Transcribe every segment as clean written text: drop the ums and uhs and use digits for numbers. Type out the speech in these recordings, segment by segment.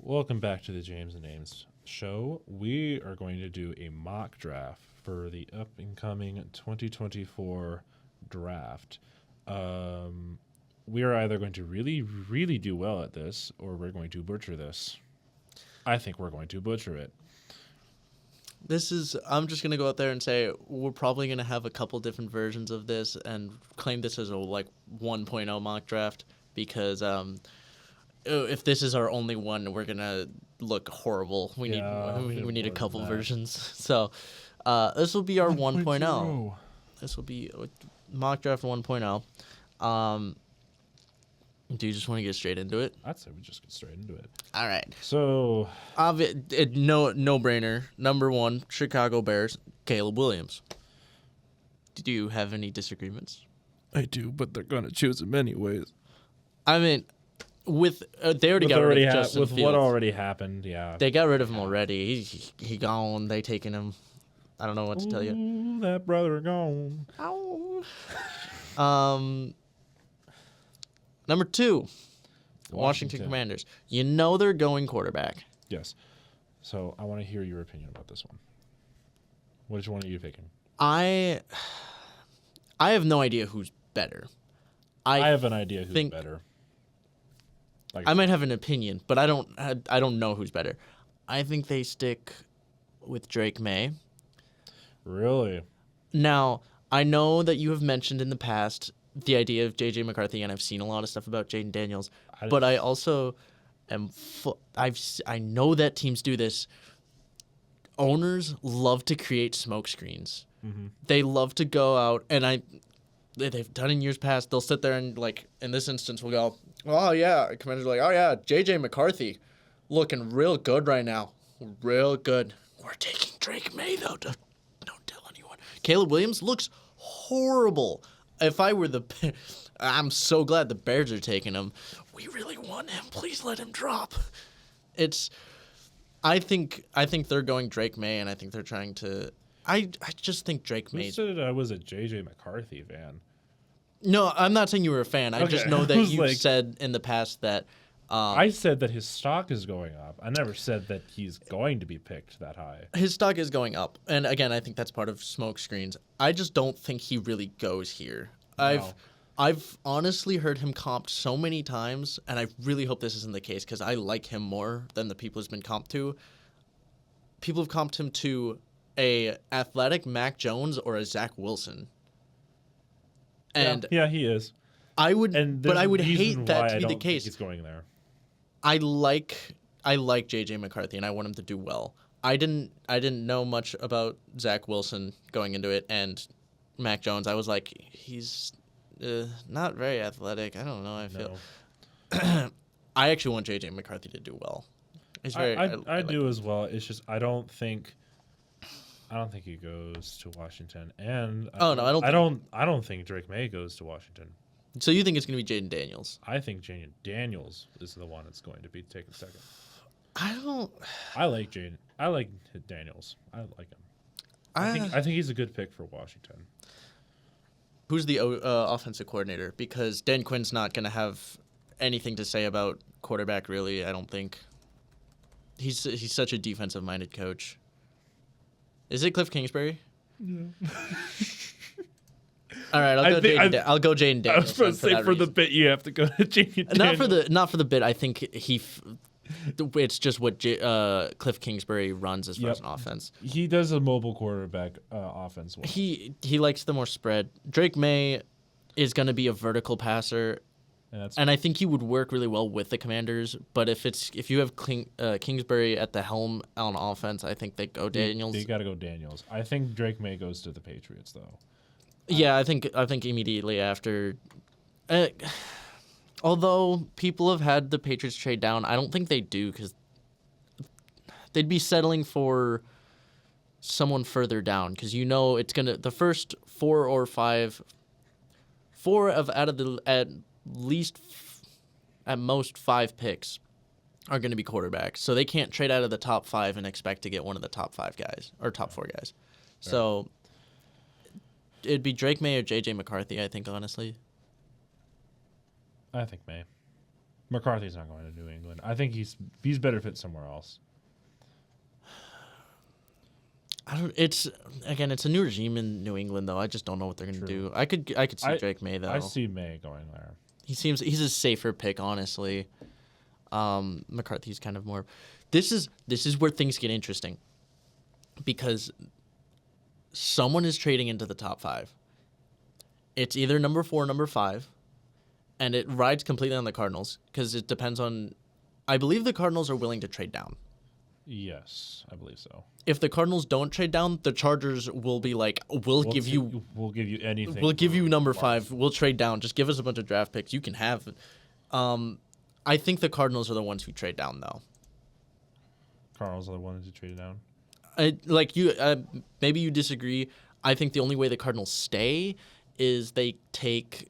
Welcome back to the James and Names show. We are going to do a mock draft for the up and coming 2024 draft. We are either going to really, really do well at this, or we're going to butcher this. I think we're going to butcher it. I'm just going to go out there and say we're probably going to have a couple different versions of this and claim this as a 1.0 mock draft because if this is our only one, we're going to look horrible. We need a couple versions. So this will be our 1.0. This will be mock draft 1.0. Do you just want to get straight into it? I'd say we just get straight into it. All right. So, no-brainer. Number 1, Chicago Bears, Caleb Williams. Do you have any disagreements? I do, but they're going to choose him anyways. I mean, they already got rid of Justin with Fields. what already happened, yeah. They got rid of him already. He gone. They taken him. I don't know what to tell you. Ooh, that brother gone. Ow. Number 2, Washington Commanders. You know they're going quarterback. Yes. So I want to hear your opinion about this one. Which one are you picking? I have no idea who's better. I have an idea who's better. I might have an opinion, but I don't know who's better. I think they stick with Drake May. Really? Now, I know that you have mentioned in the past the idea of J.J. McCarthy, and I've seen a lot of stuff about Jaden Daniels, but I also I know that teams do this. Owners love to create smoke screens. Mm-hmm. They love to go out, and they've done in years past. They'll sit there and, in this instance, we'll go, oh, yeah. Commanders are like, oh, yeah, J.J. McCarthy looking real good right now. Real good. We're taking Drake May, though. Don't tell anyone. Caleb Williams looks horrible. If I were I'm so glad the Bears are taking him. We really want him. Please let him drop. I think they're going Drake May, and I think they're trying to. I just think Drake May. You said I was a J.J. McCarthy fan. No, I'm not saying you were a fan. I just know that you said in the past that. I said that his stock is going up. I never said that he's going to be picked that high. His stock is going up, and again, I think that's part of smoke screens. I just don't think he really goes here. No. I've honestly heard him comped so many times, and I really hope this isn't the case because I like him more than the people he's been comped to. People have comped him to a athletic Mac Jones or a Zach Wilson. And yeah, he is. I would hate that to be the case. He's going there. I like J.J. McCarthy, and I want him to do well. I didn't know much about Zach Wilson going into it, and Mac Jones. I was like, he's not very athletic. I don't know. I feel. No. I actually want J.J. McCarthy to do well. He's very. I do as well. It's just I don't think he goes to Washington, and I don't think Drake May goes to Washington. So you think it's going to be Jaden Daniels? I think Jaden Daniels is the one that's going to be taken second. I like Jaden. I like Daniels. I like him. I think he's a good pick for Washington. Who's the offensive coordinator? Because Dan Quinn's not going to have anything to say about quarterback, really. I don't think. He's such a defensive-minded coach. Is it Cliff Kingsbury? No. All right, I'll go Jaden Daniels. I was supposed to say for the bit you have to go to Jaden Daniels. Not for the bit. I think it's just what Cliff Kingsbury runs as far as an offense. He does a mobile quarterback offense. Well. He likes the more spread. Drake May is going to be a vertical passer, and I think he would work really well with the Commanders. But if you have Kingsbury at the helm on offense, I think they go Daniels. You got to go Daniels. I think Drake May goes to the Patriots though. Yeah, I think immediately after. Although people have had the Patriots trade down, I don't think they do because they'd be settling for someone further down because it's gonna the first 4 or 5, out of the at least at most 5 picks are going to be quarterbacks, so they can't trade out of the top 5 and expect to get one of the top 5 guys or top 4 guys. So. It'd be Drake May or J.J. McCarthy, I think, honestly. I think May. McCarthy's not going to New England. I think he's better fit somewhere else. It's a new regime in New England though. I just don't know what they're gonna do. I could see Drake May though. I see May going there. He's a safer pick, honestly. McCarthy's kind of more. This is where things get interesting, because someone is trading into the top 5. It's either number 4 or number 5, and it rides completely on the Cardinals because it depends on. I believe the Cardinals are willing to trade down. Yes, I believe so. If the Cardinals don't trade down, the Chargers will be like, we'll give you anything. We'll give you number 5. We'll trade down. Just give us a bunch of draft picks. You can have it. I think the Cardinals are the ones who trade down, though. Cardinals are the ones who trade down. Maybe you disagree. I think the only way the Cardinals stay is they take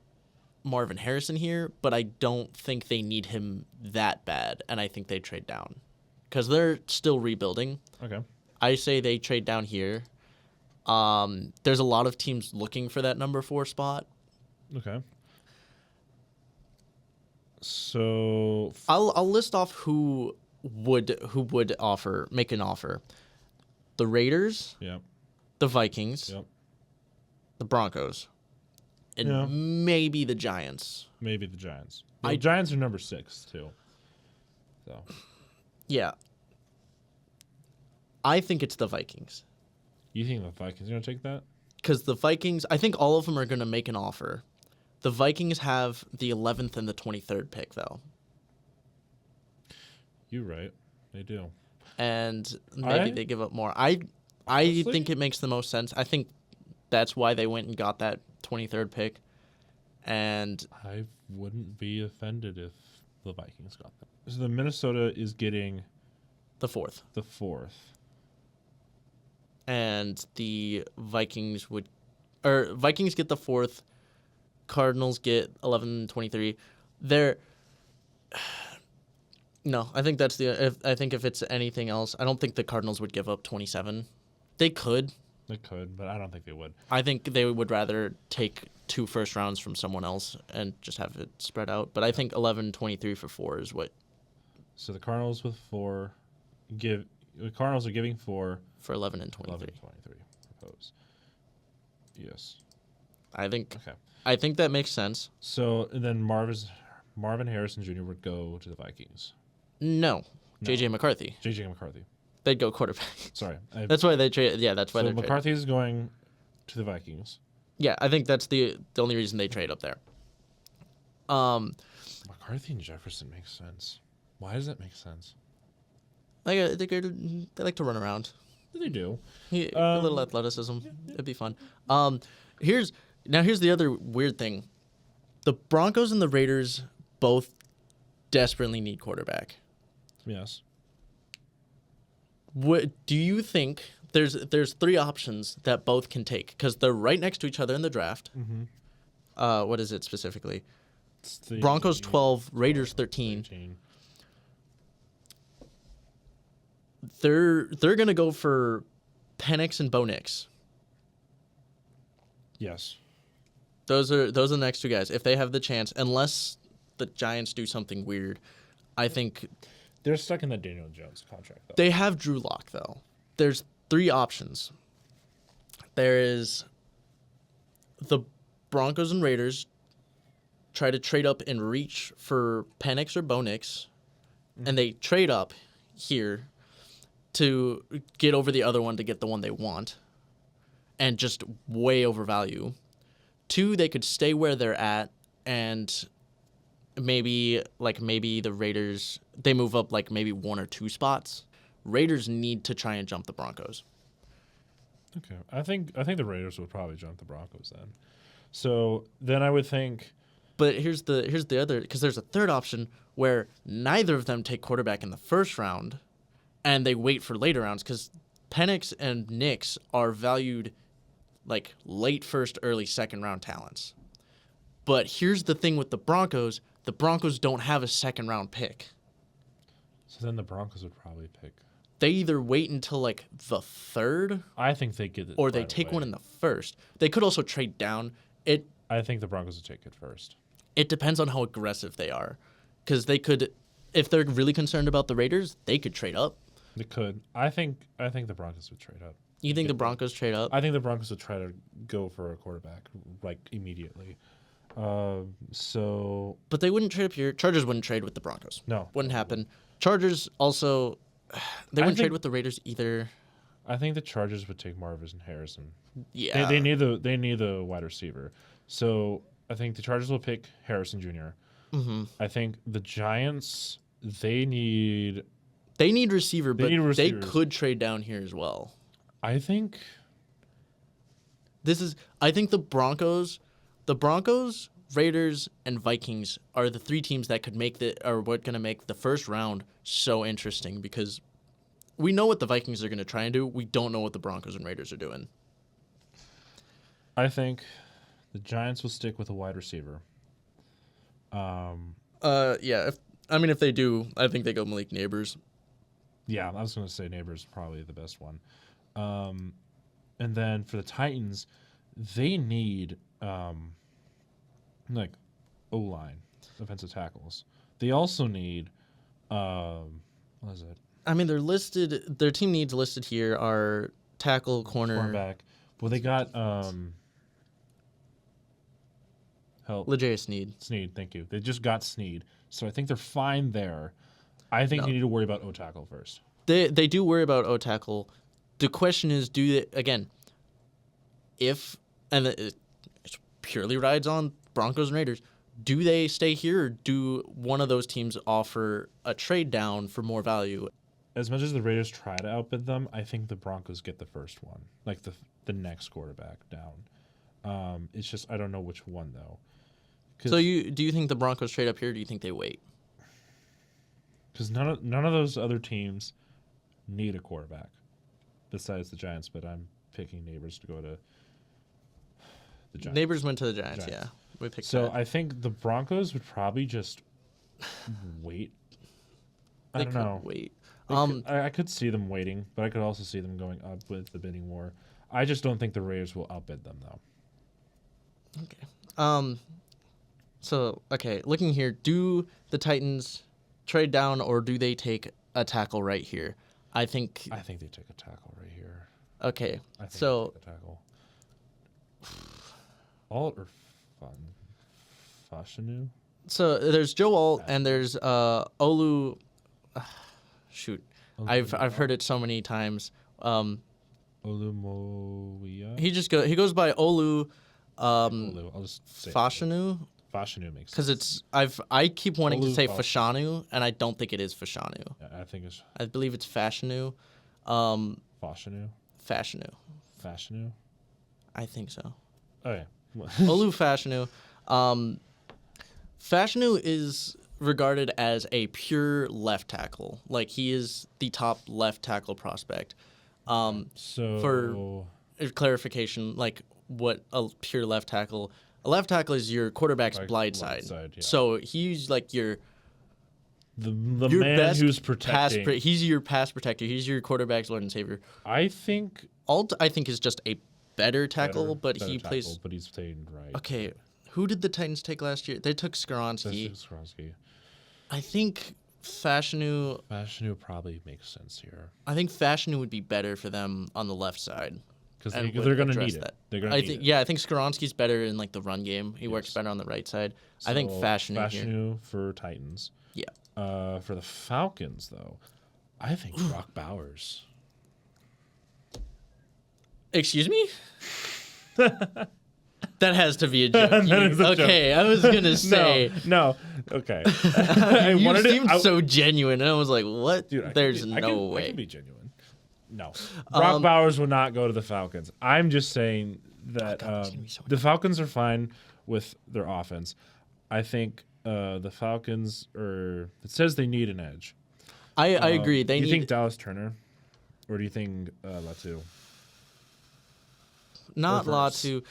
Marvin Harrison here, but I don't think they need him that bad, and I think they trade down because they're still rebuilding. Okay. I say they trade down here. There's a lot of teams looking for that number 4 spot. Okay. So I'll list off who would make an offer. The Raiders, Yep. the Vikings, Yep. the Broncos, and maybe the Giants. Maybe the Giants. The Giants are number 6 too. So Yeah. I think it's the Vikings. you think the Vikings are gonna take that? Because the Vikings, I think all of them are going to make an offer. The Vikings have the 11th and the 23rd pick, though. You're right. They do. And maybe they give up more. I think it makes the most sense. I think that's why they went and got that 23rd pick. And I wouldn't be offended if the Vikings got that. So the Minnesota is getting the 4th. the 4th. And the Vikings Vikings get the 4th. Cardinals get 11 23. No, I think that's I think if it's anything else, I don't think the Cardinals would give up 27. They could. They could, but I don't think they would. I think they would rather take 2 first rounds from someone else and just have it spread out. But I think 11 23 for 4 is what. So the Cardinals with 4 the Cardinals are giving 4 for 11 and 23. 11 and 23 propose. Yes. I think. Okay. I think that makes sense. So and then Marvin Harrison Jr. would go to the Vikings. No. JJ McCarthy. JJ McCarthy. They'd go quarterback. Sorry. That's why they trade. Yeah, that's why they're McCarthy is going to the Vikings. Yeah, I think that's the only reason they trade up there. McCarthy and Jefferson makes sense. Why does that make sense? They like to run around. They do. A little athleticism. It'd be fun. Here's the other weird thing. The Broncos and the Raiders both desperately need quarterback. Yes. What do you think? There's 3 options that both can take because they're right next to each other in the draft. Mm-hmm. What is it specifically? Broncos 12, Raiders 13. They're gonna go for Penix and Bo Nix. Yes. Those are the next 2 guys. If they have the chance, unless the Giants do something weird, I think they're stuck in the Daniel Jones contract though. They have Drew Lock though. There's 3 options. There is the Broncos and Raiders try to trade up and reach for Penix or Bo Nix, and they trade up here to get over the other one to get the one they want and just way overvalue. 2, they could stay where they're at and maybe the Raiders, they move up like maybe 1 or 2 spots. Raiders need to try and jump the Broncos. Okay. I think the Raiders would probably jump the Broncos then. So then I would think. But here's the other, because there's a third option where neither of them take quarterback in the first round and they wait for later rounds because Penix and Nix are valued like late first, early second round talents. But here's the thing with the Broncos don't have a second round pick. So then the Broncos would probably pick. They either wait until like the 3rd. I think they get it. Or they take one in the 1st. They could also trade down. I think the Broncos would take it first. It depends on how aggressive they are. because they could, if they're really concerned about the Raiders, they could trade up. They could. I think the Broncos would trade up. You think the Broncos trade up? I think the Broncos would try to go for a quarterback like immediately. So. But they wouldn't trade up here. Chargers wouldn't trade with the Broncos. No. Wouldn't happen. Chargers also, they wouldn't trade with the Raiders either. I think the Chargers would take Marvin Harrison. Yeah. They need the wide receiver. So I think the Chargers will pick Harrison Jr. Mm-hmm. I think the Giants, they need receiver, but they could trade down here as well. I think the Broncos, Raiders, and Vikings are the three teams that could going to make the first round so interesting, because we know what the Vikings are going to try and do. We don't know what the Broncos and Raiders are doing. I think the Giants will stick with a wide receiver. Yeah. If they do, I think they go Malik Neighbors. Yeah, I was going to say Neighbors probably the best one. And then for the Titans, they need like O-line, offensive tackles. They also need what is it? I mean, they're listed. Their team needs listed here are tackle, cornerback. Well, they got help. L'Jarius Sneed. Sneed, thank you. They just got Sneed, so I think they're fine there. I think you need to worry about O-tackle first. They do worry about O-tackle. The question is, it purely rides on Broncos and Raiders, do they stay here, or do one of those teams offer a trade down for more value? As much as the Raiders try to outbid them, I think the Broncos get the first one, like the next quarterback down. It's just I don't know which one though. So do you think the Broncos trade up here, or do you think they wait? Because none of those other teams need a quarterback besides the Giants, but I'm picking Neighbors to go to the Giants. Neighbors went to the Giants. Yeah. We picked so that. I think the Broncos would probably just wait. I don't know. Wait. I could see them waiting, but I could also see them going up with the bidding war. I just don't think the Raiders will outbid them, though. Okay. So, looking here, do the Titans trade down, or do they take a tackle right here? I think they take a tackle right here. Okay. I think so they take a tackle. Alt or Fashanu? So there's Joe Alt and there's Olu. Shoot, I've heard it so many times. Olumoya. He goes by Olu. Olu. I'll just say Fashanu. Fashanu makes sense. Because I keep wanting to say Olu Fashanu, and I don't think it is Fashanu. Yeah, I believe it's Fashanu. Fashanu. Fashanu. I think so. Okay. Olu Fashanu. Fashanu is regarded as a pure left tackle. Like, he is the top left tackle prospect. So for clarification, like what a pure left tackle. A left tackle is your quarterback's blind side. Yeah. So he's like your man best who's protecting. He's your pass protector. He's your quarterback's Lord and Savior. I think Alt, is just a better tackle, but he's staying right. Okay, who did the Titans take last year? They took Skoronski. I think Fashanu probably makes sense here. I think Fashanu would be better for them on the left side. Because they're going to need it. I think Skoronski's better in like the run game. He works better on the right side. So I think Fashanu for Titans. Yeah. For the Falcons, though, I think Brock Bowers. Excuse me? That has to be a joke. Okay, I was going to say. No. Okay. You seemed so genuine. And I was like, what? Dude, There's no way. I can be genuine. No. Brock Bowers will not go to the Falcons. I'm just saying that the Falcons are fine with their offense. I think the Falcons it says they need an edge. I agree. Do you think Dallas Turner? Or do you think Latu? Not Latu.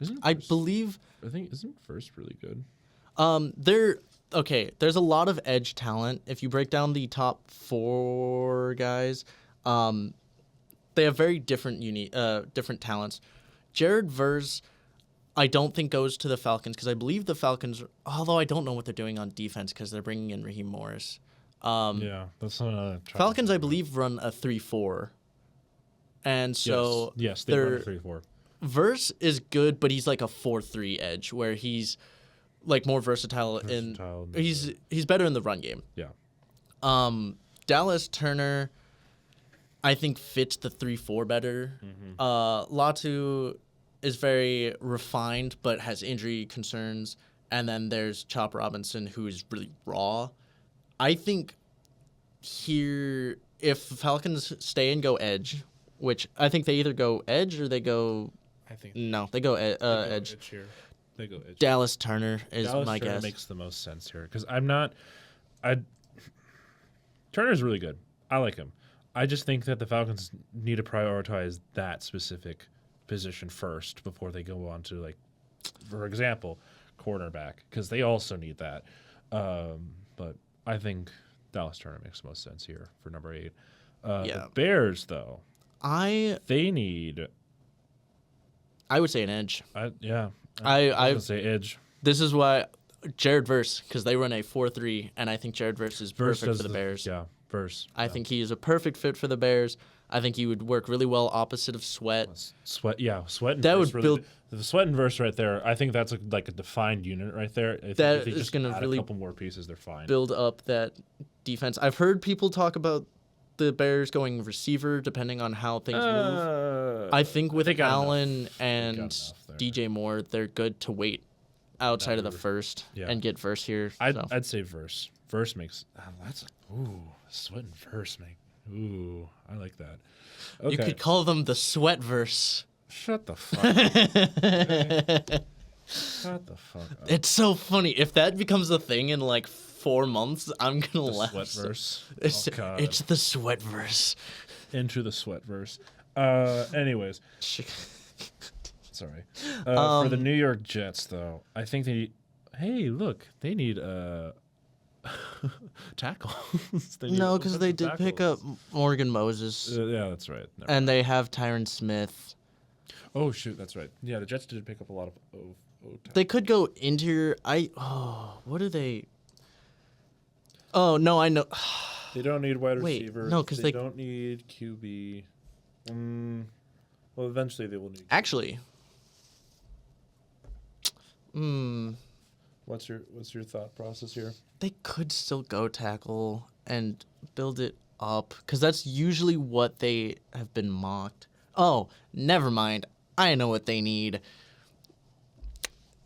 Isn't First really good? There's a lot of edge talent. If you break down the top 4 guys, they have very different talents. Jared Verse, I don't think goes to the Falcons because I believe the Falcons, although I don't know what they're doing on defense because they're bringing in Raheem Morris. Yeah, that's another. Falcons, I believe, run a 3-4. And so yes, they run a 3-4. Verse is good, but he's like a 4-3 edge where he's like more versatile he's better in the run game. Yeah. Dallas Turner, I think fits the 3-4 better. Latu is very refined but has injury concerns, and then there's Chop Robinson who is really raw. I think here if Falcons stay and go edge, which I think they either go edge or they go. They go edge. Here. They go edge. Dallas Turner is my Turner guess. Makes the most sense here because Turner's really good. I like him. I just think that the Falcons need to prioritize that specific position first before they go on to, like, for example, cornerback, because they also need that. But I think Dallas Turner makes the most sense here for number 8. The Bears, though, they need. I would say an edge. I would say edge. This is why Jared Verse, because they run a 4-3, and I think Jared Verse is perfect for the Bears. Yeah, Verse. I think he is a perfect fit for the Bears. I think he would work really well opposite of Sweat. Sweat and that Verse would build the Sweat and Verse right there. I think that's like a defined unit right there. If they is just going to really a couple more pieces, they're fine. Build up that defense. I've heard people talk about the Bears going receiver depending on how things move. I think with Allen and DJ Moore, they're good to wait outside of the first and get Verse here. I'd say Verse. Verse makes Sweat and Verse make. Ooh, I like that. Okay. You could call them the Sweat Verse. Shut the fuck up. Shut the fuck up. It's so funny. If that becomes a thing in like 4 months, I'm gonna laugh. Sweatverse. It's the Sweatverse. Into the Sweatverse. Anyways. Sorry. For the New York Jets, though, I think they need tackles. No, because they did pick up Morgan Moses. Yeah, that's right. And they have Tyron Smith. Oh shoot, that's right. Yeah, the Jets did pick up a lot of. They could go interior. What do they? Oh no, I know. They don't need wide receivers. No, because they don't need QB. Well, eventually they will need. Actually. What's your thought process here? They could still go tackle and build it up because that's usually what they have been mocked. Oh, never mind. I know what they need.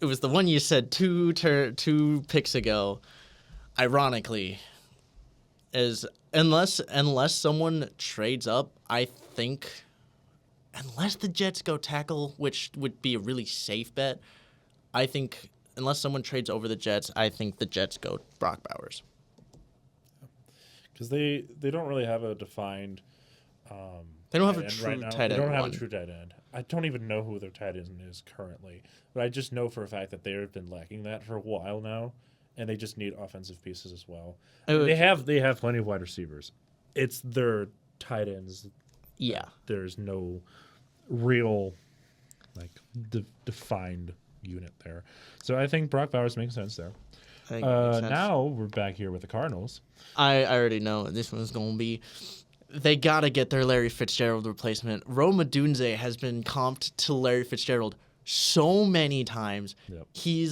It was the one you said two picks ago. Ironically, is unless someone trades up, I think, unless the Jets go tackle, which would be a really safe bet, I think unless someone trades over the Jets, I think the Jets go Brock Bowers. Because they don't really have a defined. They don't have a true tight end. They don't have a true tight end. I don't even know who their tight end is currently, but I just know for a fact that they have been lacking that for a while now, and they just need offensive pieces as well. They have plenty of wide receivers. It's their tight ends. Yeah. There's no real defined unit there. So I think Brock Bowers makes sense there. Now we're back here with the Cardinals. I already know this one's going to be. They got to get their Larry Fitzgerald replacement. Rome Odunze has been comped to Larry Fitzgerald so many times. Yep. He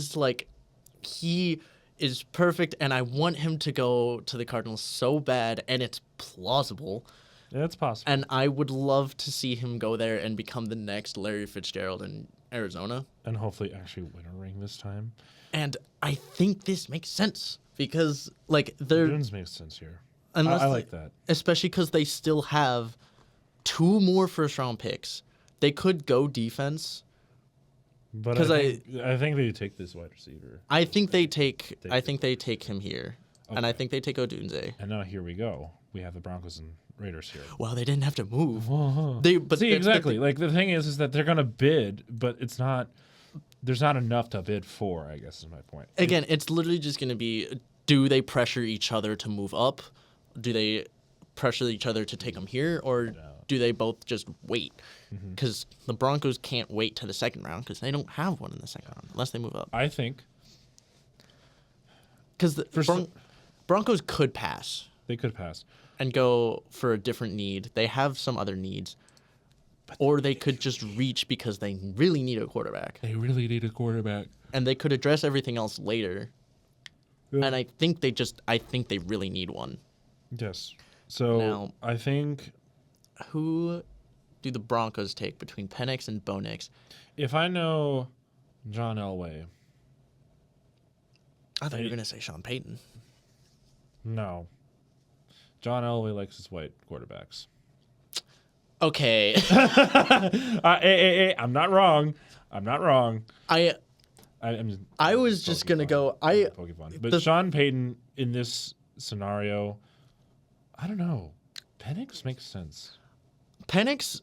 is perfect, and I want him to go to the Cardinals so bad, and it's plausible. Yeah, it's possible. And I would love to see him go there and become the next Larry Fitzgerald in Arizona. And hopefully actually win a ring this time. And I think this makes sense because, Jones makes sense here. I like that. Especially because they still have 2 more first-round picks. They could go defense. But I think they take this wide receiver. I think they take him here. Okay. And I think they take Odunze. And now here we go. We have the Broncos and Raiders here. Well, they didn't have to move. Exactly. The thing is that they're going to bid, but it's not. There's not enough to bid for, I guess is my point. Again, it's literally just going to be, do they pressure each other to move up? Do they pressure each other to take him here, or do they both just wait? Because the Broncos can't wait to the second round because they don't have one in the second round unless they move up. I think because the Broncos could pass. They could pass and go for a different need. They have some other needs. Or they could just reach because they really need a quarterback. They really need a quarterback. And they could address everything else later. Yeah. And I think they really need one. Yes. So now, I think... Who do the Broncos take between Penix and Bo Nix? If I know John Elway... I thought you were going to say Sean Payton. No. John Elway likes his white quarterbacks. Okay. Hey, I'm not wrong. I was just going to go... Pokemon. But Sean Payton in this scenario, I don't know. Penix makes sense. Penix...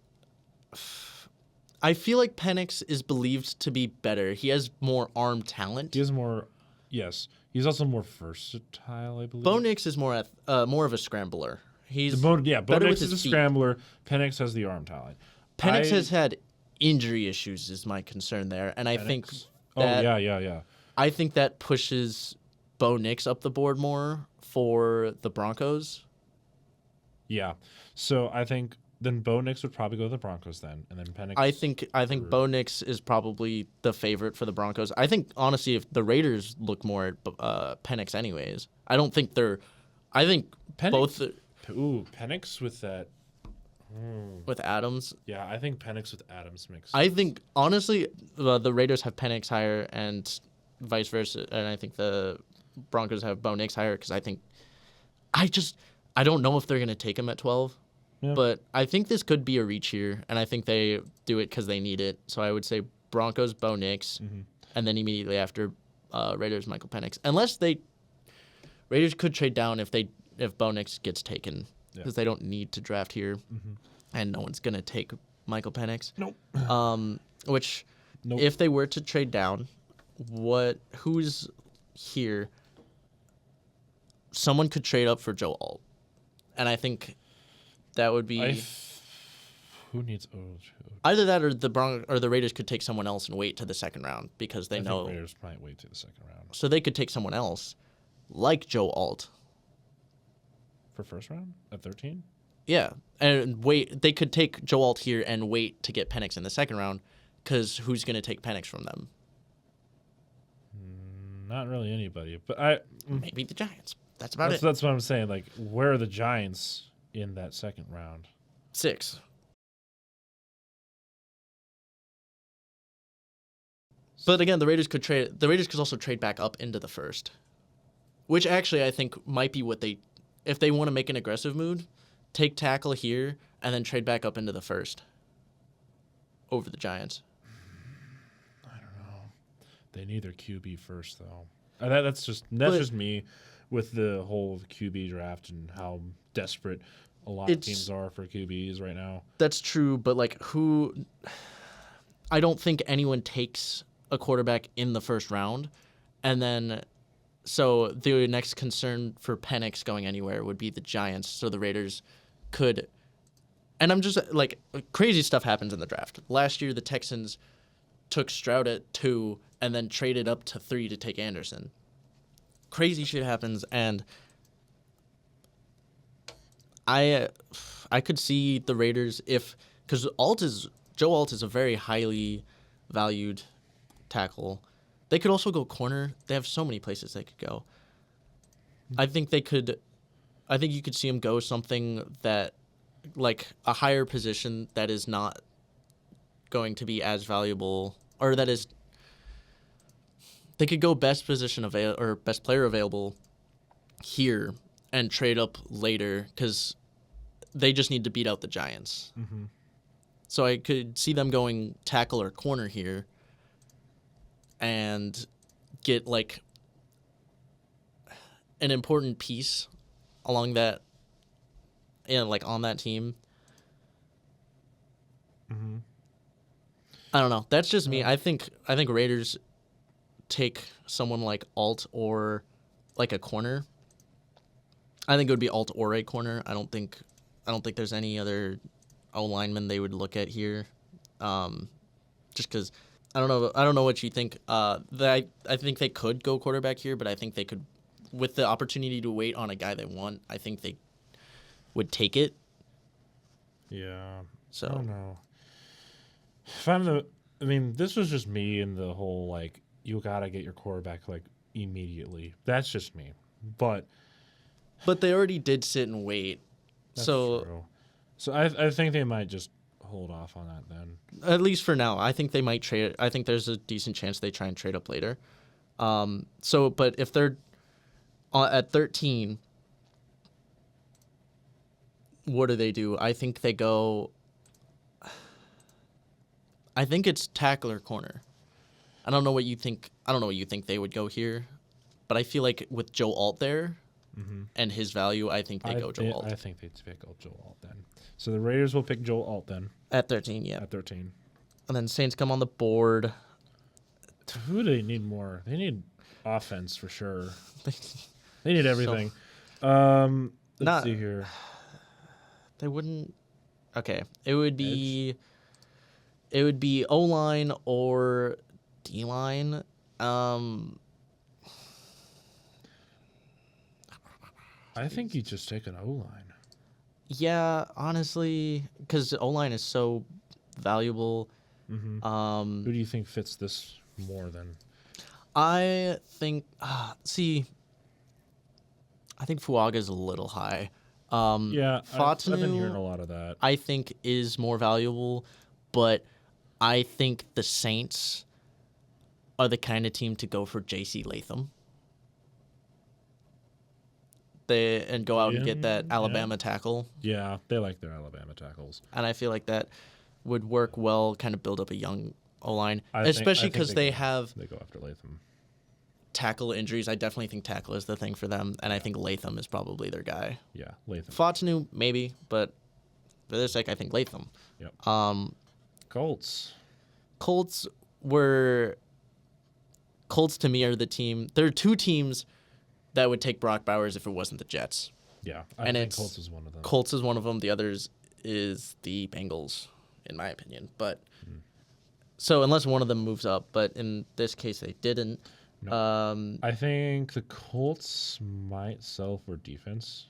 I feel like Penix is believed to be better. He has more arm talent. He has more... Yes. He's also more versatile, I believe. Bo Nix is more of a scrambler. Bo Nix is a scrambler. Penix has the arm talent. Penix has had injury issues is my concern there. And I think yeah. I think that pushes Bo Nix up the board more for the Broncos. Yeah. So I think then Bo Nix would probably go to the Broncos then, and then Penix. I think Bo Nix is probably the favorite for the Broncos. I think honestly, if the Raiders look more at Penix, anyways, I don't think they're. I think Penix, both. Penix with that. With Adams. Yeah, I think Penix with Adams makes sense. I think honestly, the Raiders have Penix higher and vice versa, and I think the Broncos have Bo Nix higher because I think. I don't know if they're gonna take him at 12. Yeah. But I think this could be a reach here, and I think they do it because they need it. So I would say Broncos, Bo Nix, and then immediately after Raiders, Michael Penix. Unless Raiders could trade down if Bo Nix gets taken because they don't need to draft here, and no one's gonna take Michael Penix. Nope. If they were to trade down, who's here? Someone could trade up for Joe Alt, and I think. That would be. Who needs either that or the Raiders could take someone else and wait to the second round because they know. The Raiders might wait to the second round. So they could take someone else, like Joe Alt. For first round at 13. Yeah, and wait. They could take Joe Alt here and wait to get Penix in the second round, because who's going to take Penix from them? Not really anybody, but maybe the Giants. That's about it. That's what I'm saying. Like, where are the Giants? In that second round. 6. But again, the Raiders could also trade back up into the first. Which actually I think might be what if they want to make an aggressive move, take tackle here and then trade back up into the first. Over the Giants. I don't know. They need their QB first though. That's just me with the whole QB draft and how desperate a lot of teams are for QBs right now. That's true, but I don't think anyone takes a quarterback in the first round. And then, so the next concern for Penix going anywhere would be the Giants. So the Raiders could, and I'm just crazy stuff happens in the draft. Last year, the Texans took Stroud at 2 and then traded up to 3 to take Anderson. Crazy shit happens, and I could see the Raiders because Joe Alt is a very highly valued tackle. They could also go corner. They have so many places they could go. I think you could see them go something that like a higher position that is not going to be as valuable, or that is. They could go best position or best player available here and trade up later because they just need to beat out the Giants. Mm-hmm. So I could see them going tackle or corner here and get an important piece along that, on that team. Mm-hmm. I don't know. That's just me. I think Raiders take someone like Alt or like a corner. I think it would be alt or a corner. I don't think there's any other O lineman they would look at here. Just because I don't know what you think. I think they could go quarterback here, but I think they could, with the opportunity to wait on a guy they want. I think they would take it. Yeah. So I don't know. This was just me and the whole like you gotta get your quarterback like immediately. That's just me. But they already did sit and wait. that's So true. So I think they might just hold off on that then. at least for now, I think they might trade. I think there's a decent chance they try and trade up later. But if they're at 13, what do? I think they go. I think it's tackle or corner. I don't know what you think. I don't know what you think they would go here, but I feel like with Joe Alt there and his value, I think they go Joe Alt. I think they'd pick Joe Alt then. So the Raiders will pick Joe Alt then. At 13, yeah. At 13. And then Saints come on the board. Who do they need more? They need offense for sure. They need everything. Let's see here. They wouldn't. Okay, it would be O-line or D-line. I think you just take an O-line. Yeah, honestly, because O-line is so valuable. Who do you think fits this more than? I think. I think Fuaga is a little high. Yeah, I've been Fatu, hearing a lot of that. I think is more valuable, but I think the Saints are the kind of team to go for J.C. Latham. And go out and get that Alabama tackle. Yeah, they like their Alabama tackles. And I feel like that would work well, kind of build up a young O-line, especially because they go after Latham. Tackle injuries. I definitely think tackle is the thing for them, and I think Latham is probably their guy. Yeah, Latham. Fatu, maybe, but for their sake, I think Latham. Yep. Colts to me are the team. There are two teams that would take Brock Bowers if it wasn't the Jets. Yeah, I think Colts is one of them. Colts is one of them. The others is the Bengals, in my opinion. But so unless one of them moves up, but in this case they didn't. No. I think the Colts might sell for defense.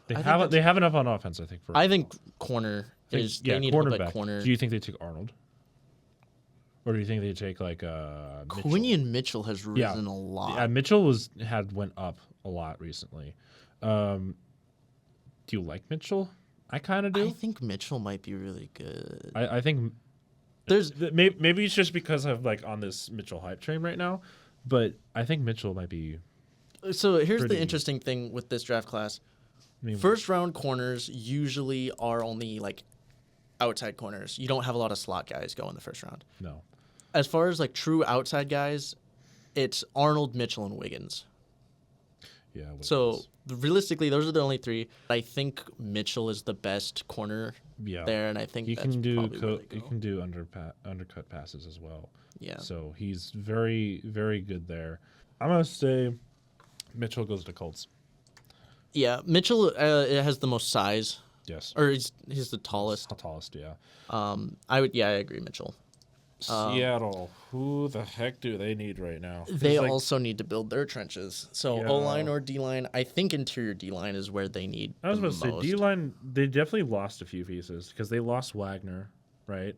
They have enough on offense. I think corner is. Yeah, they need cornerback. a bit corner. Do you think they take Arnold? Or do you think they take like Mitchell? Quinion Mitchell has risen a lot. Yeah, Mitchell went up a lot recently. Do you like Mitchell? I kind of do. I think Mitchell might be really good. I think maybe it's just because I'm like on this Mitchell hype train right now, but I think Mitchell might be. So here's the interesting thing with this draft class. First round corners usually are only like outside corners. You don't have a lot of slot guys go in the first round. No. As far as like true outside guys, it's Arnold, Mitchell, and Wiggins. Yeah. Wiggins. So realistically, those are the only three. I think Mitchell is the best corner there, and I think he can do undercut passes as well. Yeah. So he's very, very good there. I'm gonna say Mitchell goes to Colts. Yeah, Mitchell has the most size. Yes. Or he's the tallest. The tallest, yeah. I agree, Mitchell. Seattle, who the heck do they need right now? They also need to build their trenches. So O-line or D-line, I think interior D-line is where they need I was about to say, D-line, they definitely lost a few pieces because they lost Wagner, right?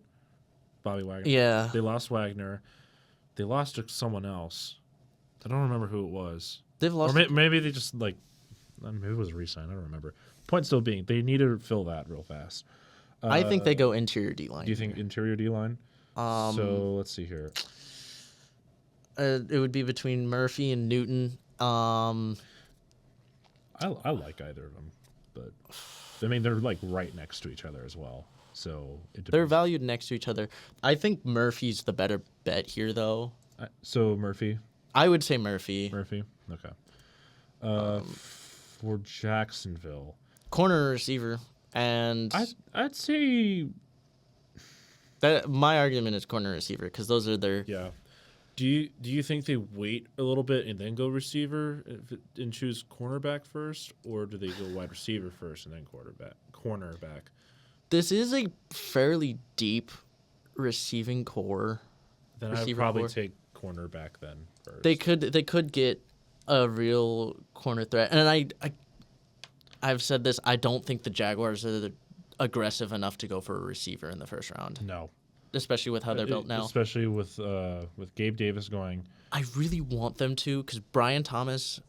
Bobby Wagner. Yeah. They lost Wagner. They lost to someone else. I don't remember who it was. They've lost. Or maybe they just maybe it was a re-sign. I don't remember. Point still being, they need to fill that real fast. I think they go interior D-line. Do you think interior D-line? So let's see here. It would be between Murphy and Newton. I like either of them, but they're like right next to each other as well. So they're valued next to each other. I think Murphy's the better bet here, though. So Murphy. I would say Murphy. Okay. For Jacksonville, corner receiver, and I'd say that my argument is corner receiver because those are their Do you think they wait a little bit and then go receiver and choose cornerback first, or do they go wide receiver first and then cornerback? This is a fairly deep receiving core. Then I'd probably take cornerback then first. They could get a real corner threat, and I've said this. I don't think the Jaguars are aggressive enough to go for a receiver in the first round. No. Especially with how they're built now. Especially with Gabe Davis going. I really want them to, because Brian Thomas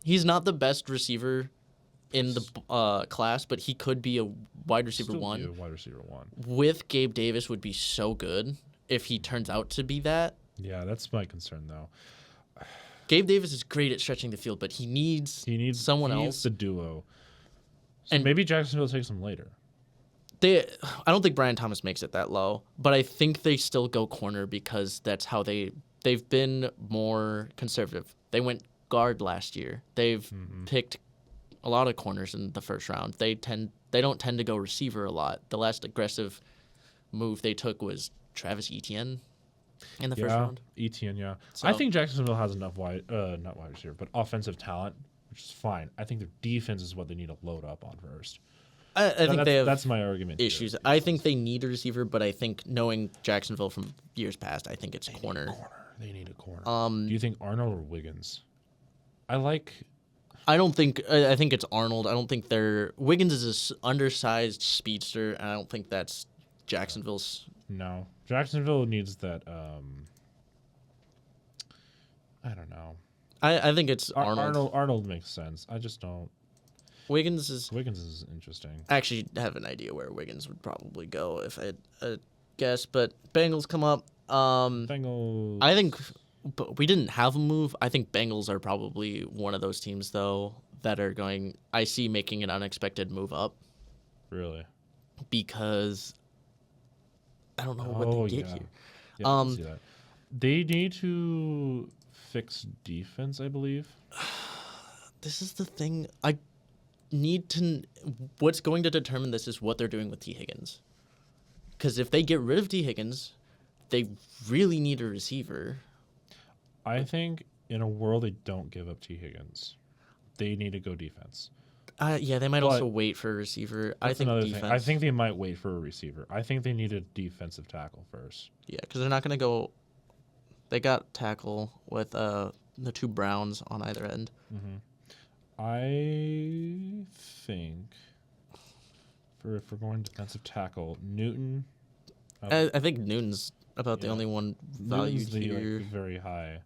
he's not the best receiver in the class, but he could be a wide receiver one. Be a wide receiver one. With Gabe Davis would be so good if he turns out to be that. Yeah, that's my concern though. Gabe Davis is great at stretching the field, but he needs someone else. He needs the duo. So and maybe Jacksonville takes him later. I don't think Brian Thomas makes it that low, but I think they still go corner because that's how they've been more conservative. They went guard last year. They've picked a lot of corners in the first round. They don't tend to go receiver a lot. The last aggressive move they took was Travis Etienne in the first round. Etienne, yeah. So, I think Jacksonville has enough not wide receiver, but offensive talent, which is fine. I think their defense is what they need to load up on first. I think that's my argument. Issues. I think they need a receiver, but I think knowing Jacksonville from years past, I think it's corner. They need a corner. Do you think Arnold or Wiggins? I think it's Arnold. I don't think Wiggins is an undersized speedster, and I don't think that's Jacksonville's. No, Jacksonville needs that. I don't know. I think it's Arnold. Arnold makes sense. I just don't. Wiggins is interesting. I actually have an idea where Wiggins would probably go if I had a guess, but Bengals come up. Bengals. I think but we didn't have a move. I think Bengals are probably one of those teams, though, that are I see making an unexpected move up. Really? Because I don't know what they get here. Yeah, I can see that. They need to fix defense, I believe. This is the thing. What's going to determine this is what they're doing with T. Higgins. Because if they get rid of T. Higgins, they really need a receiver. I think in a world they don't give up T. Higgins, they need to go defense. Yeah, they might also wait for a receiver. I think defense. I think they might wait for a receiver. I think they need a defensive tackle first. Yeah, because they're not going to go. They got tackle with the two Browns on either end. Mm-hmm. I think if we're going defensive tackle, Newton. I think Newton's about the only one valued here. Very high.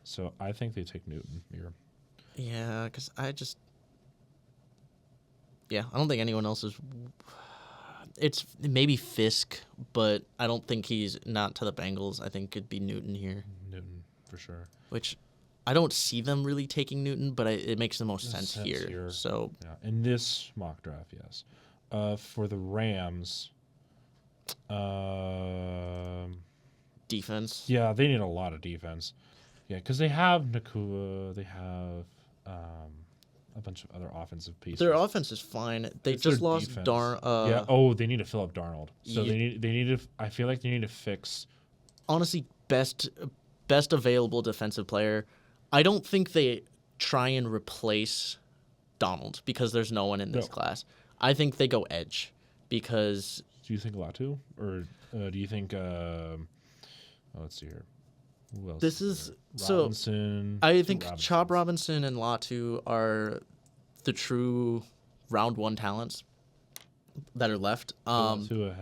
So I think they take Newton here. Yeah, because I don't think anyone else is. It's maybe Fisk, but I don't think he's not to the Bengals. I think it'd be Newton here. Newton, for sure. Which I don't see them really taking Newton, but it makes the most sense here. So in this mock draft, yes. For the Rams, defense. Yeah, they need a lot of defense. Yeah, because they have Nakua, they have a bunch of other offensive pieces. Their offense is fine. They just lost Darnold. They need to fill up Darnold. So they need to. I feel like they need to fix. Honestly, best available defensive player. I don't think they try and replace Donald because there's no one in this class. I think they go edge because. Do you think Latu, or do you think? Let's see here. Who else? This is Robinson. I think Chop Robinson and Latu are the true round one talents that are left. Latu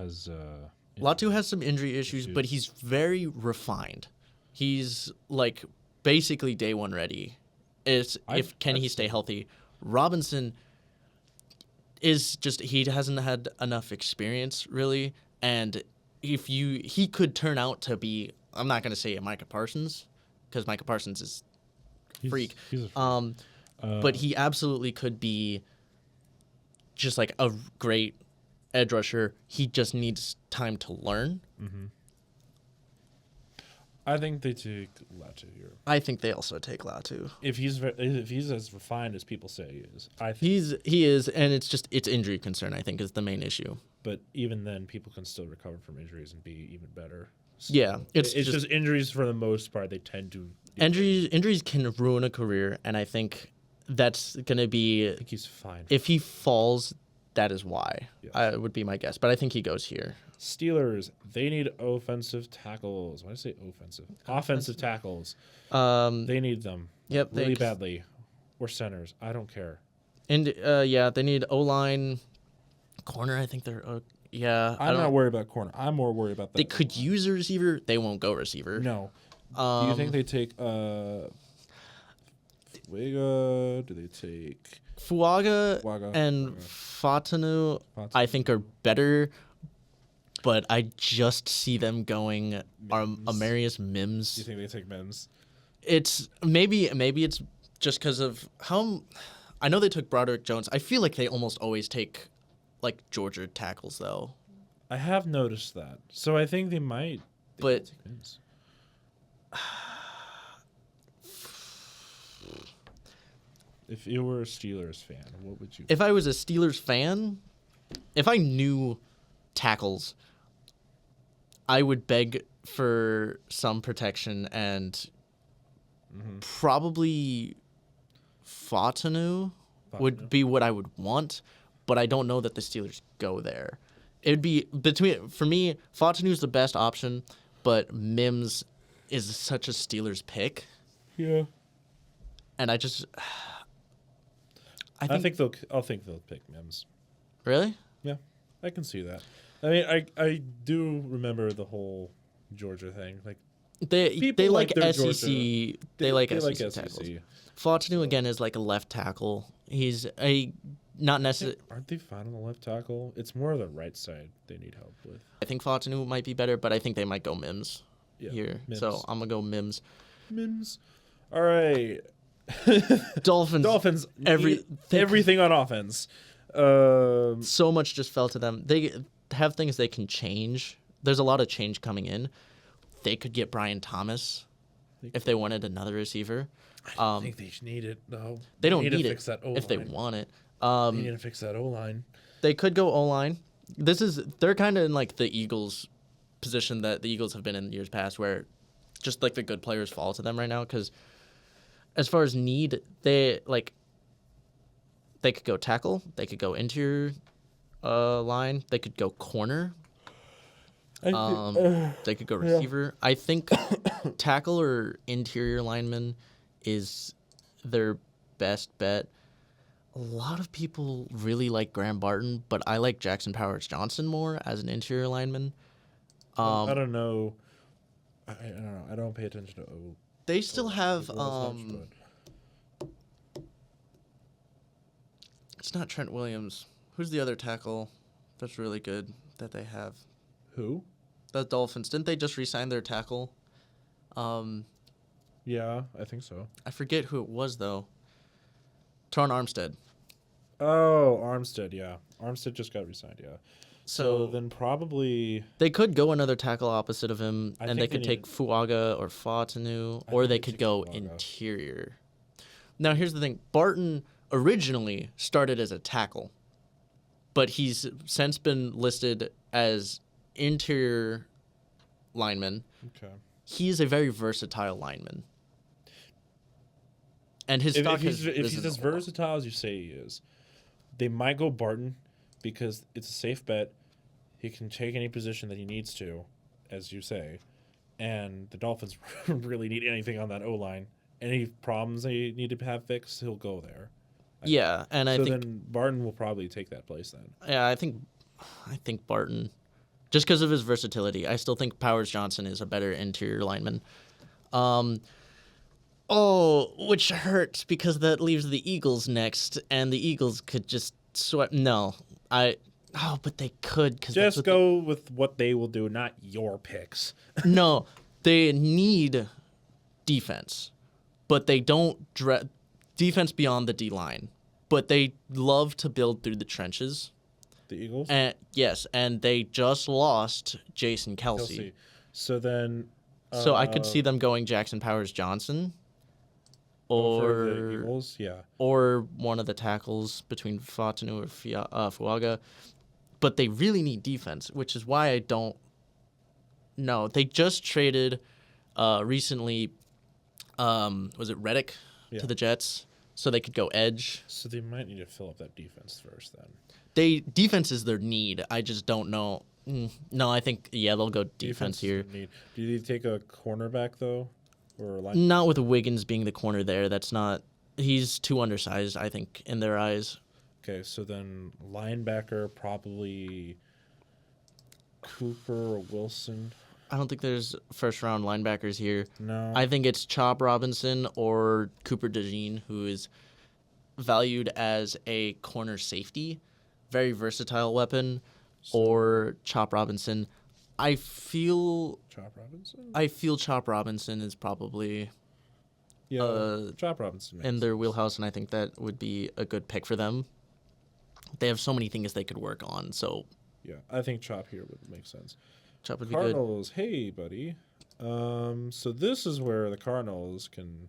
has some injury issues, but he's very refined. He's like basically day one ready. Can he stay healthy? Robinson is he hasn't had enough experience really, and he could turn out to be. I'm not gonna say a Micah Parsons because Micah Parsons is freak. He's a freak. But he absolutely could be just like a great edge rusher. He just needs time to learn. Mm-hmm. I think they take Latu here. I think they also take Latu. If he's as refined as people say he is, he is, and it's injury concern. I think is the main issue. But even then, people can still recover from injuries and be even better. Yeah, it's just injuries for the most part. They tend to injuries can ruin a career, and I think that's gonna be. I think he's fine. If he falls, that is why. Yes. Would be my guess, but I think he goes here. Steelers, they need offensive tackles. Why did I say offensive? Offensive tackles. They need them. Yep, really badly. Or centers. I don't care. And yeah, they need O-line, corner. I think they're yeah. I'm not worried about corner. I'm more worried about that. They could use a receiver. They won't go receiver. No. Do you think they take Fuaga? Do they take Fuaga and Fatanu? I think are better, but I just see them going Amarius Mims. Do you think they take Mims? It's maybe it's just because of how I know they took Broderick Jones. I feel like they almost always take like Georgia tackles though. I have noticed that, so I think they might. But take Mims. If you were a Steelers fan, what would you? If I was a Steelers fan, if I knew tackles, I would beg for some protection and probably Fatanu would be what I would want, but I don't know that the Steelers go there. It'd be for me, Fatanu's the best option, but Mims is such a Steelers pick. Yeah. And I think they'll pick Mims. Really? Yeah, I can see that. I mean, I do remember the whole Georgia thing. Like they like SEC. Georgia. They like SEC tackles. Fatanu again is like a left tackle. He's a not necessarily. Aren't they fine on the left tackle? It's more the right side they need help with. I think Fatanu might be better, but I think they might go Mims here. Mims. So I'm gonna go Mims. Mims. All right. Dolphins. Everything on offense. So much just fell to them. They have things they can change. There's a lot of change coming in. They could get Brian Thomas if they wanted another receiver. I think they need it though. They don't need to it fix that O-line. if they want it. They need to fix that O-line. They could go O-line. They're kind of in like the Eagles position that the Eagles have been in years past, where just like the good players fall to them right now. Because as far as need, they could go tackle. They could go interior line. They could go corner. They could go receiver. Yeah. I think tackle or interior lineman is their best bet. A lot of people really like Graham Barton, but I like Jackson Powers Johnson more as an interior lineman. I don't know. I don't know. I don't pay attention to They still have it's not Trent Williams. Who's the other tackle that's really good that they have? Who? The Dolphins. Didn't they just re-sign their tackle? Yeah, I think so. I forget who it was though. Teron Armstead. Oh, Armstead, yeah. Armstead just got re-signed, yeah. So then probably they could go another tackle opposite of him, and they could take Fuaga or Fatanu, or they could go interior. Now, here's the thing. Barton originally started as a tackle, but he's since been listed as interior lineman. Okay. He's a very versatile lineman. And his stock if he's as versatile as you say he is, they might go Barton because it's a safe bet. He can take any position that he needs to, as you say. And the Dolphins really need anything on that O-line. Any problems they need to have fixed, he'll go there. Yeah, and I think then Barton will probably take that place then. Yeah, I think Barton, just because of his versatility. I still think Powers Johnson is a better interior lineman. Which hurts because that leaves the Eagles next, and the Eagles could just sweat. No, but they could just go with what they will do, not your picks. No, they need defense, but they don't defense beyond the D line. But they love to build through the trenches. The Eagles? Yes, and they just lost Jason Kelce. So then... so I could see them going Jackson Powers Johnson. Or for the Eagles, yeah. Or one of the tackles between Fatanu or Fuaga. But they really need defense, which is why I don't No, they just traded recently. Was it Reddick to the Jets so they could go edge? So they might need to fill up that defense first then. Defense is their need. I just don't know. No, I think they'll go defense here. Do you take a cornerback though, or a linebacker? Not with Wiggins being the corner there. That's not. He's too undersized, I think, in their eyes. Okay, so then linebacker probably Cooper or Wilson. I don't think there's first-round linebackers here. No. I think it's Chop Robinson or Cooper DeJean, who is valued as a corner safety, very versatile weapon, or Chop Robinson. I feel Chop Robinson is probably Chop Robinson in their wheelhouse, and I think that would be a good pick for them. They have so many things they could work on, so yeah, I think Chop here would make sense. Chop would be Cardinals, hey buddy. So this is where the Cardinals can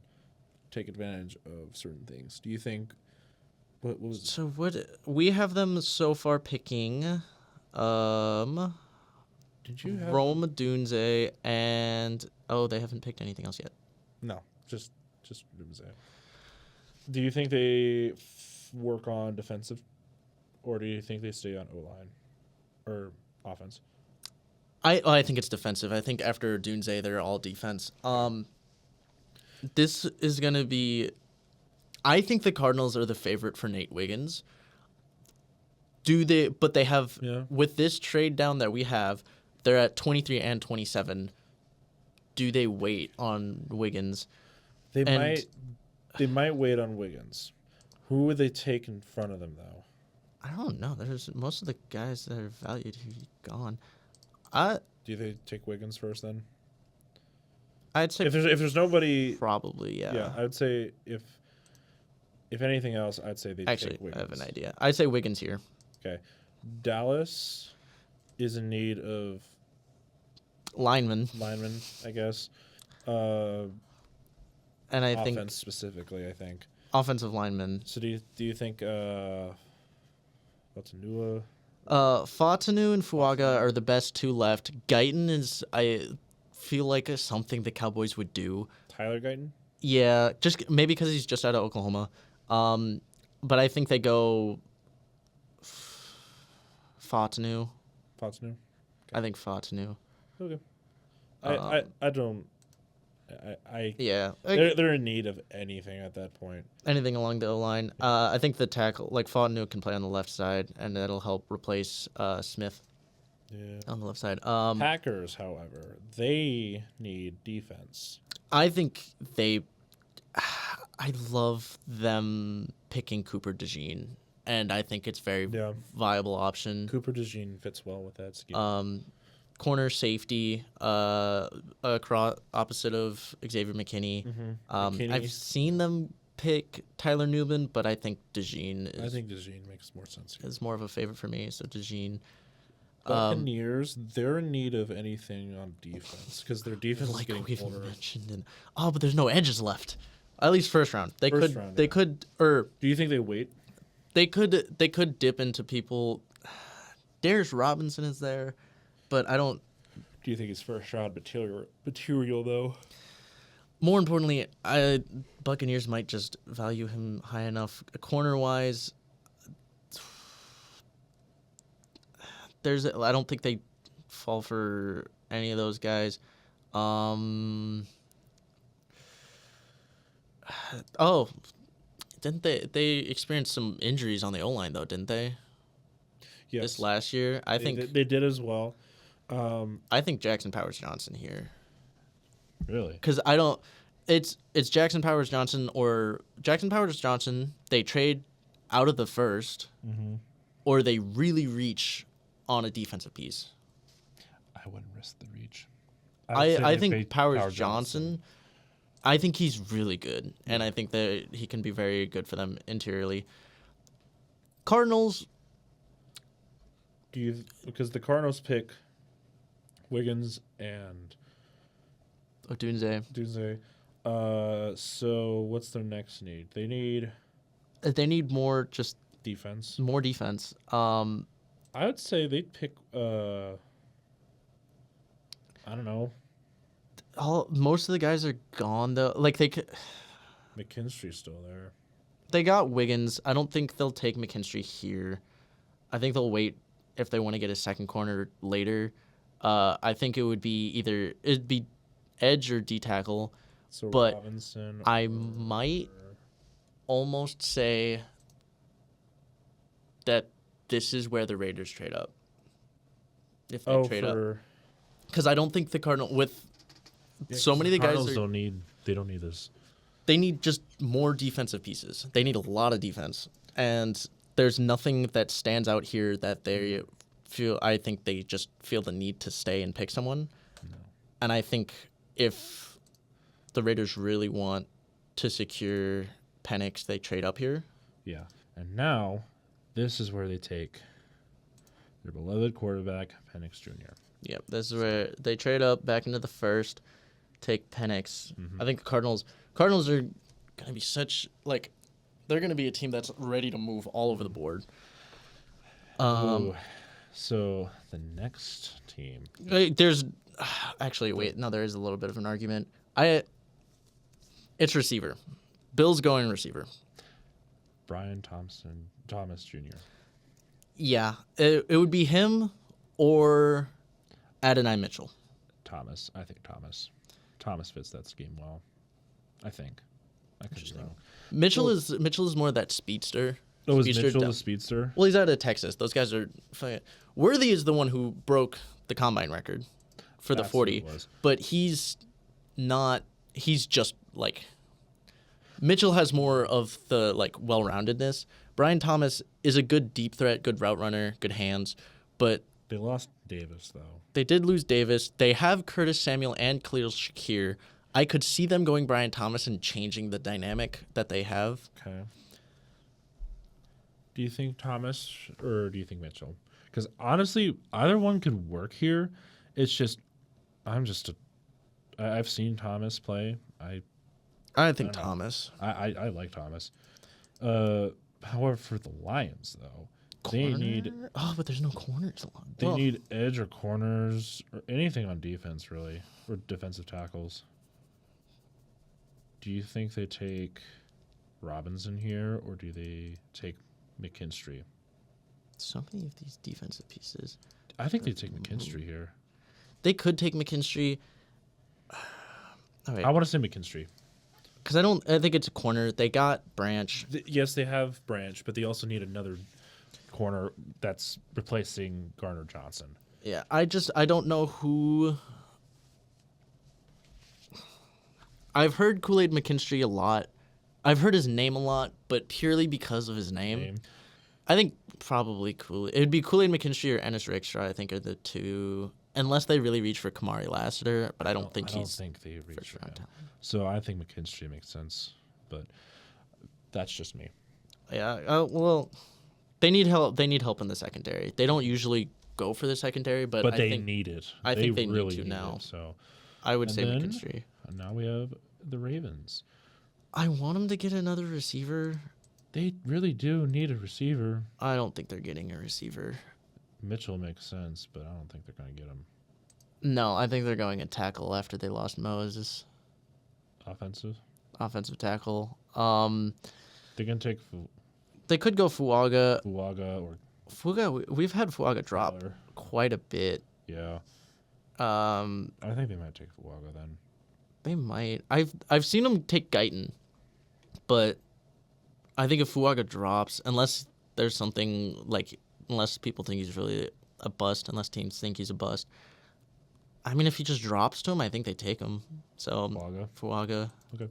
take advantage of certain things. Do you think? What was? So what we have them so far picking? Did you have Rome Dunze and they haven't picked anything else yet. No, just Dunze. Do you think they work on defensive, or do you think they stay on O-line or offense? I think it's defensive. I think after Dunze, they're all defense. This is gonna be. I think the Cardinals are the favorite for Nate Wiggins. But they have with this trade down that we have, they're at 23 and 27. Do they wait on Wiggins? They might wait on Wiggins. Who would they take in front of them though? I don't know. There's most of the guys that are valued who gone. Do they take Wiggins first then? I'd say if there's nobody, probably yeah. Yeah, I would say if anything else, I'd say they actually take Wiggins. I have an idea. I'd say Wiggins here. Okay, Dallas is in need of linemen, I guess. And I offense think specifically, I think offensive linemen. So do you think what's Nua? Fatanu and Fuaga are the best two left. Guyton is, I feel like, something the Cowboys would do. Tyler Guyton? Yeah, just maybe because he's just out of Oklahoma. But I think they go Fatanu. Okay. I think Fatanu. Okay. I don't. Yeah. They're in need of anything at that point. Anything along the O-line. I think the tackle, like Fatanu, can play on the left side, and that'll help replace Smith on the left side. Packers, however, they need defense. I think I love them picking Cooper DeJean, and I think it's very viable option. Cooper DeJean fits well with that scheme. Corner safety, opposite of Xavier McKinney. McKinney. I've seen them pick Tyler Nubin, but I think DeJean makes more sense here. Is more of a favorite for me. So DeJean. Buccaneers, they're in need of anything on defense because their defense is getting older. But there's no edges left. At least first round. They could. Or do you think they wait? They could dip into people. Darius Robinson is there. But I don't. Do you think he's first round material though? More importantly, Buccaneers might just value him high enough. Corner wise, I don't think they fall for any of those guys. Didn't they experienced some injuries on the O-line though, didn't they? Yes. This last year, I think they did as well. I think Jackson Powers Johnson here. Really? Because I don't. It's Jackson Powers Johnson or Jackson Powers Johnson. They trade out of the first, or they really reach on a defensive piece. I wouldn't risk the reach. I think Powers Johnson. I think he's really good, and I think that he can be very good for them interiorly. Cardinals. Because the Cardinals pick Wiggins and Dunze. So what's their next need? They need more just defense. More defense. I would say they'd pick I don't know. Most of the guys are gone though. Like McKinstry's still there. they got Wiggins. I don't think they'll take McKinstry here. I think they'll wait if they want to get a second corner later. I think it'd be edge or D tackle. So But Robinson. I might almost say that this is where the Raiders trade up. If they trade up, because I don't think the Cardinals with so many of the guys don't need this. They need just more defensive pieces. They need a lot of defense, and there's nothing that stands out here that they feel. I think they just feel the need to stay and pick someone. No. And I think if the Raiders really want to secure Penix, they trade up here. Yeah, and now this is where they take their beloved quarterback Penix Jr. Yep, this is where they trade up back into the first, take Penix. Mm-hmm. I think Cardinals are gonna be they're gonna be a team that's ready to move all over the board. So the next team. There's actually there is a little bit of an argument. It's receiver. Bill's going receiver. Brian Thomas Jr. Yeah, it would be him or Adonai Mitchell. Thomas. I think Thomas. Thomas fits that scheme well. I think. I could be wrong. Mitchell is more that speedster. Oh, is Mitchell the speedster? Well, he's out of Texas. Those guys are Worthy is the one who broke the combine record for the 40. But he's not. He's just like Mitchell has more of the well-roundedness. Brian Thomas is a good deep threat, good route runner, good hands, but they lost Davis though. They did lose Davis. They have Curtis Samuel and Khalil Shakir. I could see them going Brian Thomas and changing the dynamic that they have. Okay. Do you think Thomas or do you think Mitchell? Because honestly, either one could work here. It's just, I've seen Thomas play. I think Thomas. I like Thomas. However, for the Lions though, they need. Oh, but there's no corners. They need edge or corners or anything on defense really, or defensive tackles. Do you think they take Robinson here, or do they take McKinstry? So many of these defensive pieces. I think they take McKinstry here. They could take McKinstry. I want to say McKinstry. Because I think it's a corner. They got Branch. Yes, they have Branch, but they also need another corner that's replacing Garner Johnson. Yeah, I don't know who. I've heard Kool-Aid McKinstry a lot. I've heard his name a lot, but purely because of his name. I think probably Kool-Aid. It would be Kool-Aid McKinstry or Ennis Rakestraw, I think, are the two. Unless they really reach for Kamari Lassiter, but I don't think they reach for him. So I think McKinstry makes sense, but that's just me. Yeah, well, they need help. They need help in the secondary. They don't usually go for the secondary, but I they think, need it. I think they really need to now. It, so I would say McKinstry. Now we have the Ravens. I want them to get another receiver. They really do need a receiver. I don't think they're getting a receiver. Mitchell makes sense, but I don't think they're going to get him. No, I think they're going a tackle after they lost Moses. Offensive tackle. They can take. They could go Fuaga. We've had Fuaga drop quite a bit. Yeah. I think they might take Fuaga then. They might. I've seen them take Guyton, but I think if Fuaga drops, unless there's something unless people think he's really a bust, unless teams think he's a bust. I mean, if he just drops to him, I think they take him. So Fuaga. Okay.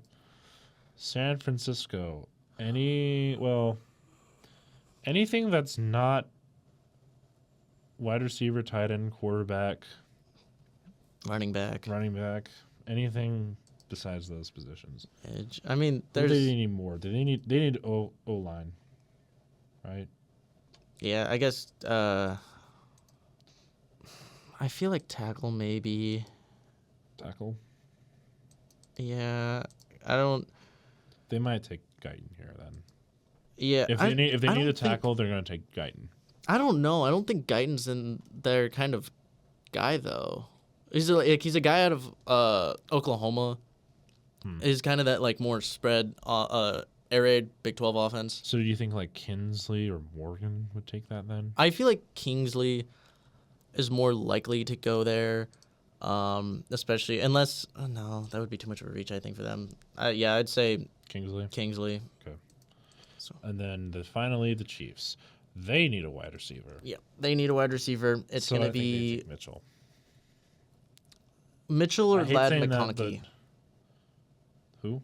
San Francisco. Anything that's not wide receiver, tight end, quarterback, running back, anything besides those positions. Edge. I mean, they need more. They need O line, right? Yeah, I guess. I feel like tackle maybe. Tackle. Yeah, I don't. They might take Guyton here then. Yeah, if they need a tackle, they're going to take Guyton. I don't know. I don't think Guyton's in their kind of guy though. He's a guy out of Oklahoma. He's kind of that like more spread, air raid Big 12 offense. So do you think like Kinsley or Morgan would take that then? I feel like Kingsley is more likely to go there, especially unless no, that would be too much of a reach. I think for them. Yeah, I'd say Kingsley. Okay. So. And then finally the Chiefs. They need a wide receiver. Yeah, they need a wide receiver. It's going to be Mitchell or Ladd McConkey. Who?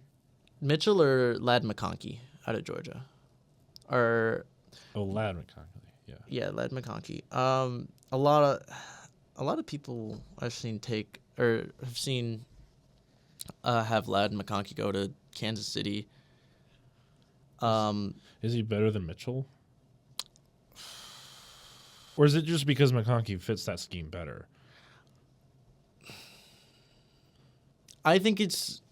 Mitchell or Ladd McConkey out of Georgia, or Ladd McConkey. Yeah. Yeah, Ladd McConkey. A lot of people I've seen have Ladd McConkey go to Kansas City. Is he better than Mitchell? Or is it just because McConkey fits that scheme better? I think it's...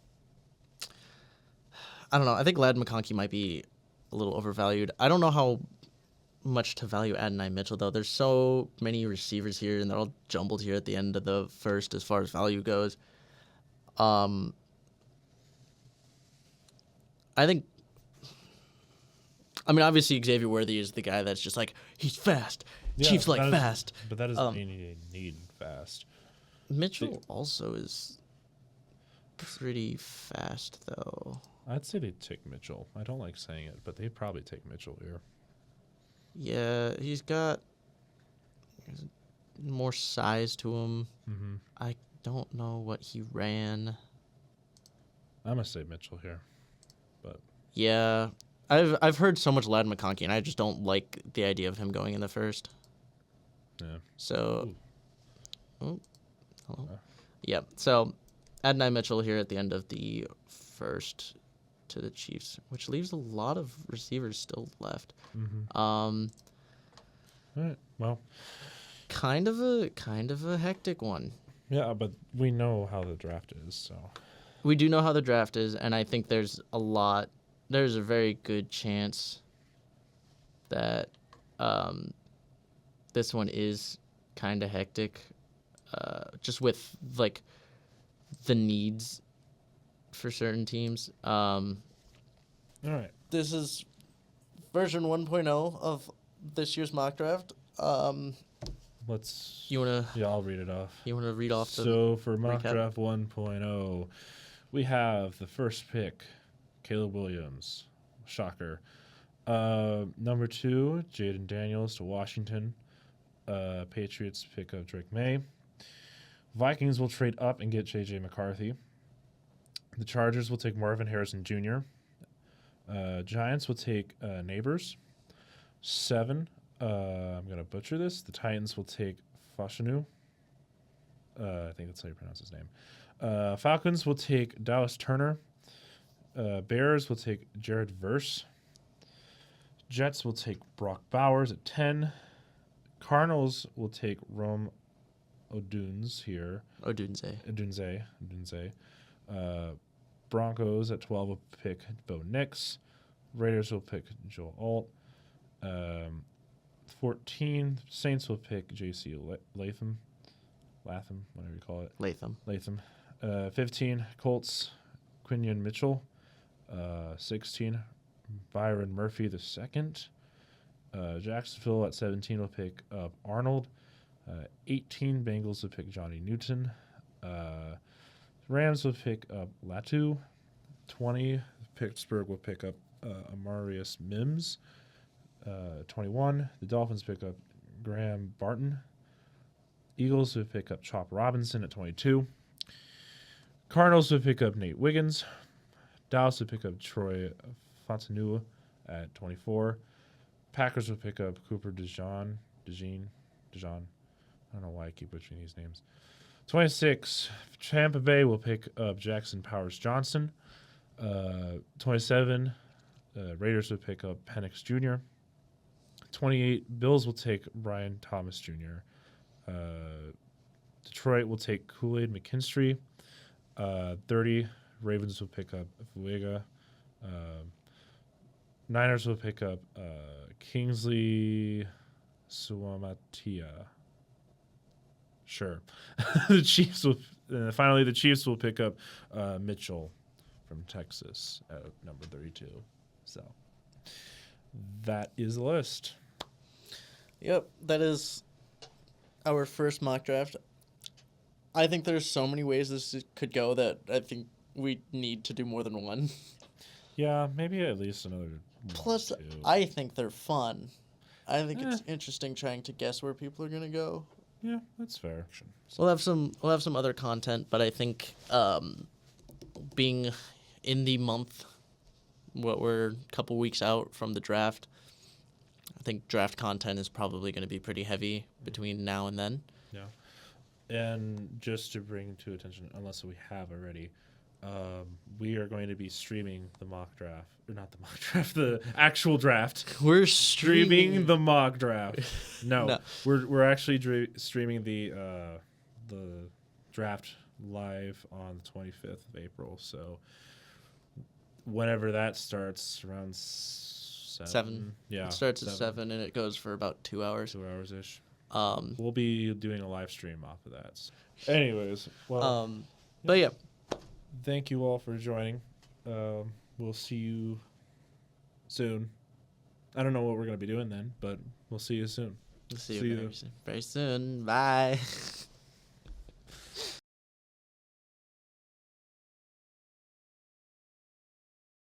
I don't know. I think Ladd McConkey might be a little overvalued. I don't know how much to value Adonai Mitchell, though. There's so many receivers here, and they're all jumbled here at the end of the first as far as value goes. I think... I mean, obviously, Xavier Worthy is the guy that's just like, he's fast. Yeah, Chiefs like fast. But that doesn't mean you need fast. Mitchell also is pretty fast, though. I'd say they'd take Mitchell. I don't like saying it, but they'd probably take Mitchell here. Yeah, he's got more size to him. Mm-hmm. I don't know what he ran. I'm going to say Mitchell here. But yeah, I've heard so much Ladd McConkey, and I just don't like the idea of him going in the first. Yeah. So, yeah. So, Adonai Mitchell here at the end of the first to the Chiefs, which leaves a lot of receivers still left. Mm-hmm. All right. Well, kind of a hectic one. Yeah, but we know how the draft is, so we do know how the draft is, and I think there's a very good chance that this one is kind of hectic, just with like the needs for certain teams. All right. This is version 1.0 of this year's mock draft. I'll read it off. You wanna read off? So for mock draft 1.0, we have the first pick, Caleb Williams. Shocker. Number 2, Jaden Daniels to Washington. Patriots pick up Drake May. Vikings will trade up and get J.J. McCarthy. The Chargers will take Marvin Harrison Jr. Giants will take Neighbors. 7, I'm going to butcher this. The Titans will take Fashanu. I think that's how you pronounce his name. Falcons will take Dallas Turner. Bears will take Jared Verse. Jets will take Brock Bowers at 10. Cardinals will take Rome Odunze here. Odunze. Broncos at 12 will pick Bo Nix. Raiders will pick Joel Alt. 14, Saints will pick J.C. Latham, whatever you call it. Latham. 15, Colts, Quinion Mitchell. 16, Byron Murphy II. Jacksonville at 17 will pick up Arnold. 18, Bengals will pick Johnny Newton. Rams will pick up Latu. 20, Pittsburgh will pick up Amarius Mims. 21, the Dolphins pick up Graham Barton. Eagles will pick up Chop Robinson at 22. Cardinals will pick up Nate Wiggins. Dallas will pick up Troy Fontenua at 24. Packers will pick up Cooper DeJean. I don't know why I keep butchering these names. 26, Tampa Bay will pick up Jackson Powers Johnson. 27, Raiders will pick up Penix Jr. 28, Bills will take Brian Thomas Jr. Detroit will take Kool-Aid McKinstry. 30, Ravens will pick up Fuega. Niners will pick up Kingsley Suamatia. Sure. The Chiefs will finally the Chiefs will pick up Mitchell from Texas at number 32. So that is the list. Yep, that is our first mock draft. I think there's so many ways this could go that I think we need to do more than one. Yeah, maybe at least another. Plus, I think they're fun. I think it's interesting trying to guess where people are gonna go. Yeah, that's fair. We'll have some other content, but I think being in the month, we're a couple weeks out from the draft, I think draft content is probably going to be pretty heavy between now and then. Yeah. And just to bring to attention, unless we have already, we are going to be streaming the mock draft. Or not the mock draft, the actual draft. We're streaming the mock draft. No. No. We're actually streaming the draft live on the 25th of April. So whenever that starts, around 7. Yeah. It starts at 7 and it goes for about 2 hours. 2 hours ish. We'll be doing a live stream off of that. So. Anyways, well, but yeah. Thank you all for joining. We'll see you soon. I don't know what we're going to be doing then, but we'll see you soon. We'll see you very soon. Bye.